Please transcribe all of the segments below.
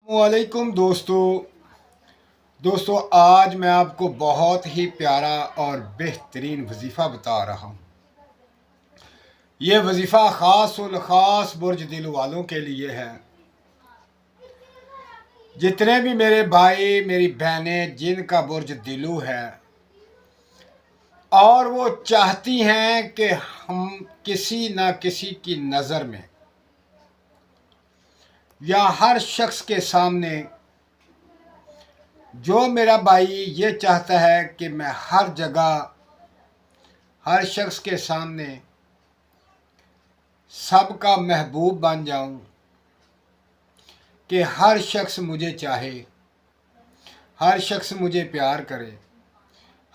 वालेकुम दोस्तों आज मैं आपको बहुत ही प्यारा और बेहतरीन वजीफ़ा बता रहा हूँ। ये वजीफ़ा ख़ास बुर्ज दिल वालों के लिए है। जितने भी मेरे भाई मेरी बहनें जिनका बुर्ज दिलू है और वो चाहती हैं कि हम किसी न किसी की नज़र में या हर शख्स के सामने, जो मेरा भाई ये चाहता है कि मैं हर जगह हर शख्स के सामने सबका महबूब बन जाऊं, कि हर शख्स मुझे चाहे, हर शख्स मुझे प्यार करे,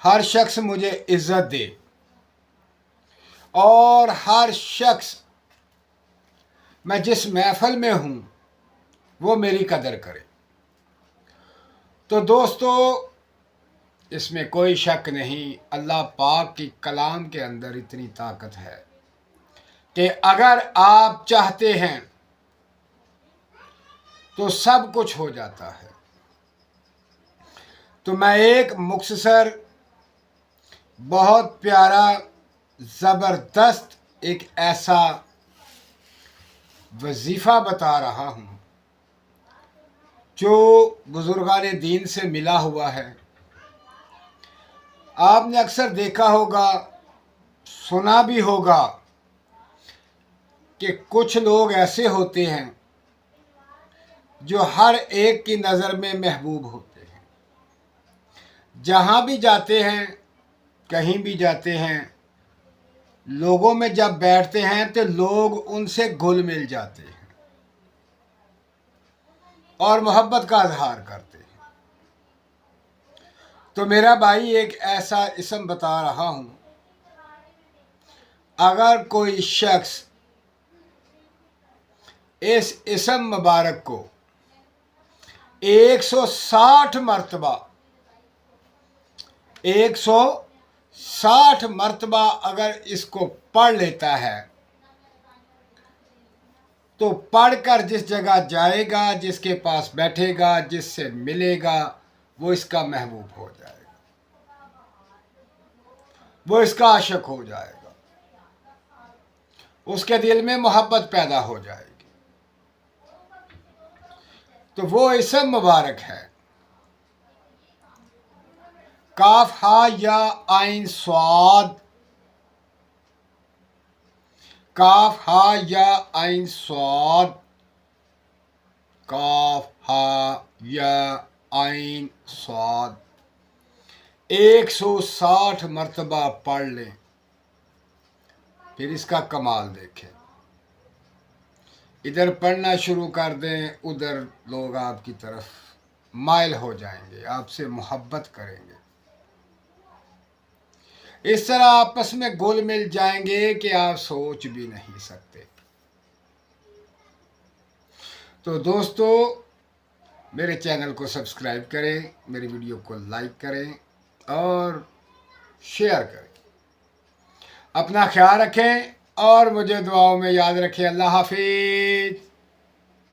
हर शख्स मुझे इज़्ज़त दे और हर शख्स मैं जिस महफिल में हूं वो मेरी कदर करे। तो दोस्तों इसमें कोई शक नहीं, अल्लाह पाक की कलाम के अंदर इतनी ताकत है कि अगर आप चाहते हैं तो सब कुछ हो जाता है। तो मैं एक मुख्तसर बहुत प्यारा ज़बरदस्त एक ऐसा वजीफ़ा बता रहा हूँ जो बुजुर्गान दीन से मिला हुआ है। आपने अक्सर देखा होगा, सुना भी होगा कि कुछ लोग ऐसे होते हैं जो हर एक की नज़र में महबूब होते हैं। जहाँ भी जाते हैं, कहीं भी जाते हैं, लोगों में जब बैठते हैं तो लोग उनसे घुल मिल जाते हैं और मोहब्बत का इजहार करते हैं। तो मेरा भाई एक ऐसा इसम बता रहा हूँ, अगर कोई शख्स इस इसम मुबारक को 160 मरतबा 160 मरतबा अगर इसको पढ़ लेता है तो पढ़कर जिस जगह जाएगा, जिसके पास बैठेगा, जिससे मिलेगा, वो इसका महबूब हो जाएगा, वो इसका आशिक हो जाएगा, उसके दिल में मोहब्बत पैदा हो जाएगी। तो वो इसम मुबारक है, काफ हा या आइन स्वाद, काफ हा या आइन स्वाद, काफ हा या आइन स्वाद 160 मरतबा पढ़ लें, फिर इसका कमाल देखें। इधर पढ़ना शुरू कर दें, उधर लोग आपकी तरफ माइल हो जाएंगे, आपसे मोहब्बत करेंगे, इस तरह आपस में घुल मिल जाएंगे कि आप सोच भी नहीं सकते। तो दोस्तों मेरे चैनल को सब्सक्राइब करें, मेरी वीडियो को लाइक करें और शेयर करें। अपना ख्याल रखें और मुझे दुआओं में याद रखें। अल्लाह हाफिज।